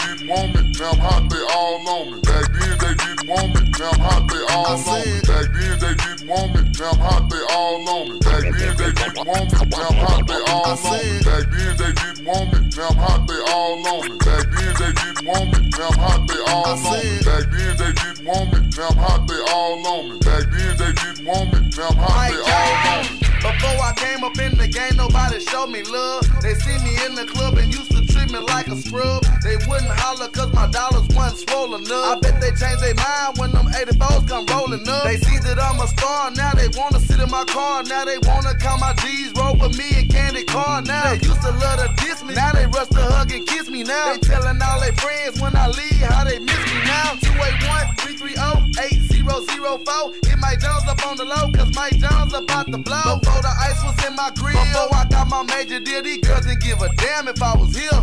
didn't want me, now I'm hot, they all on me. Back then they didn't want me, now I'm hot, they all on me. Back then they didn't want me, now I'm hot, they all on me. Back then they didn't want me, now I'm hot, they all on me. Back then they didn't want me, now I'm hot, they all on me. Back then they didn't want me, now I'm hot, they all on me. Back then they didn't want me, now I'm hot, they all on me. Back then they didn't want me, now I'm hot, they all on me. Before I came up in the game, nobody showed me love. They see me in the club and used to treat me like a scrub. They wouldn't holler cause my dollars wasn't swollen up. I bet they changed their mind when them 84s come rolling up. They see that I'm a star, now they wanna sit in my car. Now they wanna count my G's, roll with me and Candy Car. Now they used to love to diss me, now they rush to hug and kiss me now. They telling all their friends when I leave how they miss me now. 281-330-8004. Hit Mike Jones up on the low cause Mike Jones about to blow. Before the ice was in my grill, before I got my major deal, these girls didn't give a damn if I was here.